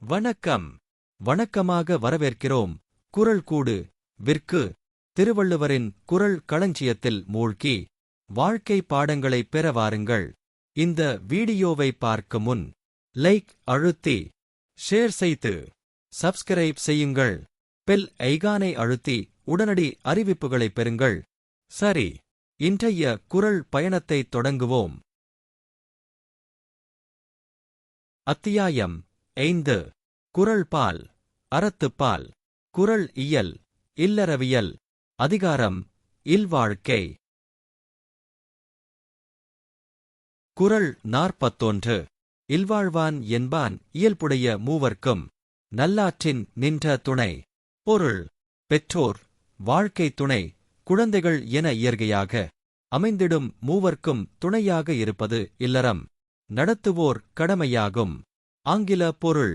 வணக்கம். வணக்கமாக வரவேற்கிறோம். குறள் கூடு விற்கு திருவள்ளுவரின் குறள் களஞ்சியத்தில் மூழ்கி வாழ்க்கை பாடங்களை பெற வாருங்கள். இந்த வீடியோவை பார்க்க முன் லைக் அழுத்தி ஷேர் செய்து சப்ஸ்கிரைப் செய்யுங்கள். பெல் ஐகானை அழுத்தி உடனடி அறிவிப்புகளை பெறுங்கள். சரி, இன்றைய குறள் பயணத்தை தொடங்குவோம். அத்தியாயம் 5. குறள்பால் அறத்துப்பால். குறள் இயல் இல்லறவியல். அதிகாரம் இல்வாழ்க்கை. குறள் 41. இல்வாழ்வான் என்பான் இயல்புடைய மூவர்க்கும் நல்லாற்றின் நின்ற துணை. பொருள்: பெற்றோர், வாழ்க்கை துணை, குழந்தைகள் என இயற்கையாக அமைந்திடும் மூவர்க்கும் துணையாக இருப்பது இல்லறம் நடத்துவோர் கடமையாகும். ஆங்கில பொருள்: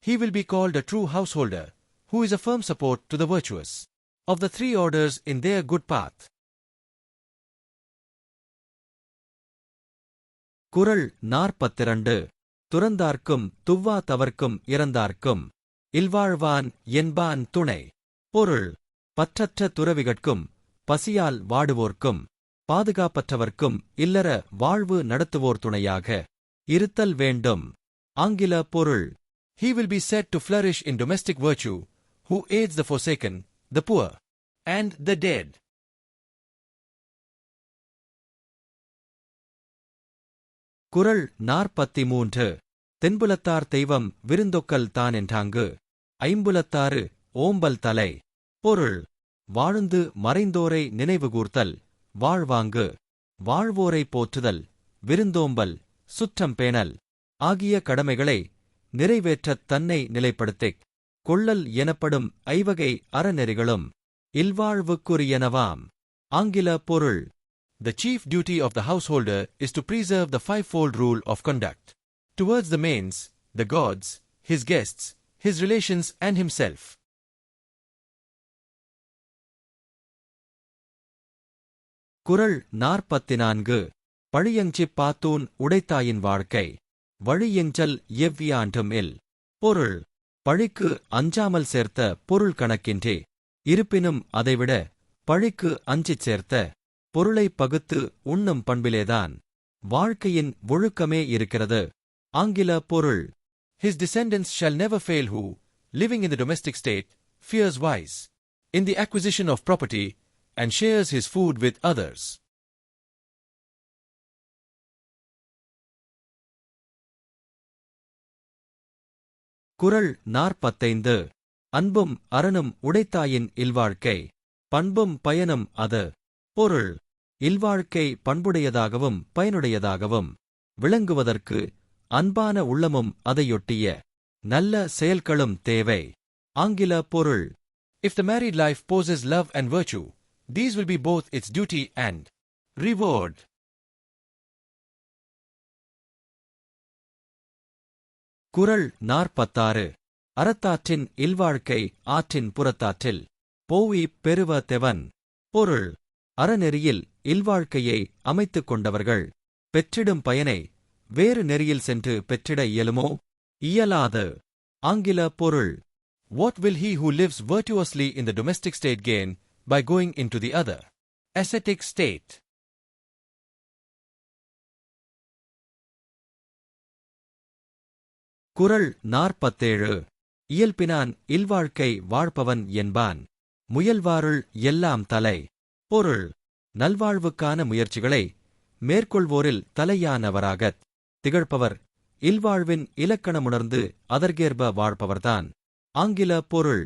He will be called a true householder, who is a firm support to the virtuous of the three orders in their good path. குறள் 42. துறந்தார்க்கும் துவ்வா தவர்க்கும் இறந்தார்க்கும் இல்வாழ்வான் என்பான் துணை. பொருள்: பற்றற்ற துறவிகட்கும் பசியால் வாடுவோர்க்கும் பாதுகாப்பற்றவர்க்கும் இல்லற வாழ்வு நடத்துவோர் துணையாக இருத்தல் வேண்டும். ஆங்கில பொருள்: He will be said to flourish in domestic virtue, who aids the forsaken, the poor, and the dead. குறள் 43. தென்புலத்தார் தெய்வம் விருந்தொக்கல் தானென்றாங்கு ஐம்புலத்தாறு ஓம்பல் தலை. பொருள்: வாழ்ந்து மறைந்தோரை நினைவுகூர்த்தல், வாழ்வாங்கு வாழ்வோரை போற்றுதல், விருந்தோம்பல், சுற்றம் பேணல் ஆகிய கடமைகளை நிறைவேற்றத் தன்னை நிலைப்படுத்திக் கொள்ளல் எனப்படும் ஐவகை அறநெறிகளும் இல்வாழ்வுக்குரியனவாம். ஆங்கில பொருள்: The chief duty of the householder is to preserve the fivefold rule of conduct towards the mains, the gods, his guests, his relations and himself. குறள் 44. பழியஞ்சிப் பாத்தூன் உடைத்தாயின் வாழ்க்கை வழியெஞ்சல் எவ்வியாண்டும் இல். பொருள்: பழிக்கு அஞ்சாமல் சேர்த்த பொருள் கணக்கின்றே இருப்பினும் அதைவிட பழிக்கு அஞ்சிச் சேர்த்த பொருளை பகுத்து உண்ணும் பண்பிலேதான் வாழ்க்கையின் ஒழுக்கமே இருக்கிறது. ஆங்கில பொருள்: His descendants shall never fail who, living in the domestic state, fears wise in the acquisition of property and shares his food with others. குறள் 45. அன்பும் அறனும் உடைத்தாயின் இல்வாழ்க்கை பண்பும் பயனும் அது. பொருள்: இல்வாழ்க்கை பண்புடையதாகவும் பயனுடையதாகவும் விளங்குவதற்கு அன்பான உள்ளமும் அதையொட்டிய நல்ல செயல்களும் தேவை. ஆங்கில பொருள்: If the married life possesses love and virtue, these will be both its duty and reward. குறள் 46. அறத்தாற்றின் இல்வாழ்க்கை ஆற்றின் புறத்தாற்றில் போவி பெறுவ தெவன். பொருள்: அறநெறியில் இல்வாழ்க்கையை அமைத்துக் கொண்டவர்கள் பெற்றிடும் பயனை வேறு நெறியில் சென்று பெற்றிட இயலுமோ? இயலாது. ஆங்கில பொருள்: What will he who lives virtuously in the domestic state gain by going into the other ascetic state? குறள் 47. இயல்பினான் இல்வாழ்க்கை வாழ்பவன் என்பான் முயல்வாருள் எல்லாம் தலை. பொருள்: நல்வாழ்வுக்கான முயற்சிகளை மேற்கொள்வோரில் தலையானவராகத் திகழ்பவர் இல்வாழ்வின் இலக்கணமுணர்ந்து அதற்கேற்ப வாழ்பவர்தான். ஆங்கில பொருள்: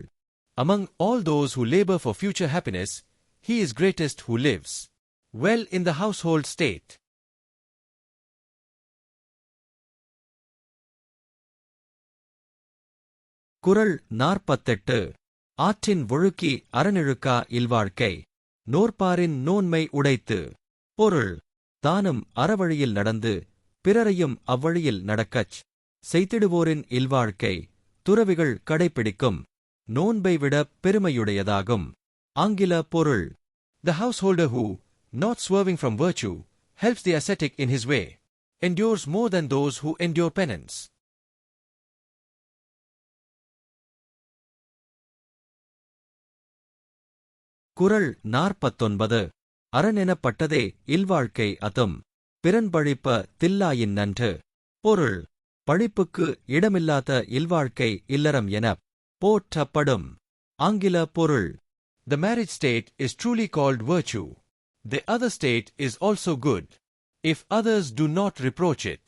Among all those who labor for future happiness, he is greatest who lives well in the household state. குறள் 48. ஆற்றின் ஒழுக்கி அறனிழுக்கா இல்வாழ்க்கை நோற்பாரின் நோன்மை உடைத்து. பொருள்: தானும் அறவழியில் நடந்து பிறரையும் அவ்வழியில் நடக்கச் செய்திடுவோரின் இல்வாழ்க்கை துறவிகள் கடைப்பிடிக்கும் நோன்பை விட பெருமையுடையதாகும். ஆங்கில பொருள்: The householder who, not swerving from virtue, helps the ascetic in his way, endures more than those who endure penance. குறள் 49 அறனெனப்பட்டதே இல்வாழ்க்கை அதும் பிறன்பழிப்ப தில்லாயின் நன்று. பொருள் பழிப்புக்கு இடமில்லாத இல்வாழ்க்கை இல்லறம் எனப் போற்றப்படும். ஆங்கில பொருள் The marriage state is truly called virtue. The other state is also good, if others do not reproach it.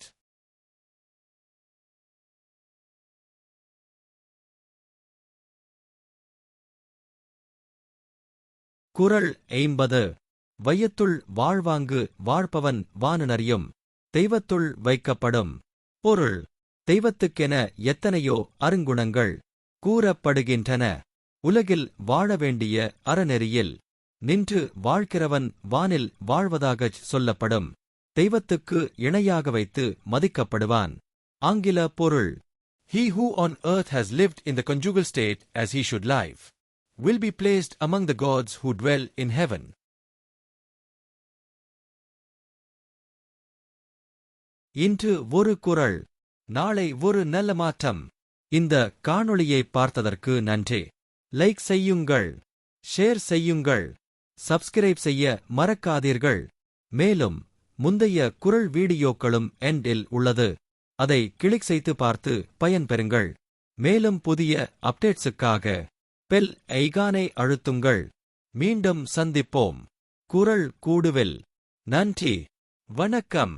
குறள் 50 வையத்துள் வாழ்வாங்கு வாழ்பவன் வானுணரியும் தெய்வத்துள் வைக்கப்படும். பொருள் தெய்வத்துக்கென எத்தனையோ அருங்குணங்கள் கூறப்படுகின்றன. உலகில் வாழ வேண்டிய அறநெறியில் நின்று வாழ்கிறவன் வானில் வாழ்வதாகச் சொல்லப்படும். தெய்வத்துக்கு இணையாக வைத்து மதிக்கப்படுவான். ஆங்கில பொருள் He who on earth has lived in the conjugal state as he should live will be placed among the gods who dwell in heaven. இன்று ஒரு குறள், நாளை ஒரு நல்ல மாற்றம். இந்த காணொளியை பார்த்ததற்கு நன்றி. லைக் செய்யுங்கள், ஷேர் செய்யுங்கள், சப்ஸ்கிரைப் செய்ய மறக்காதீர்கள். மேலும் முந்தைய குறள் வீடியோக்களும் எண்டில் உள்ளது. அதை கிளிக் செய்து பார்த்து பயன்பெறுங்கள். மேலும் புதிய அப்டேட்ஸுக்காக பெல் ஐகானை அழுத்துங்கள். மீண்டும் சந்திப்போம் குறள் கூடுவில். நன்றி, வணக்கம்.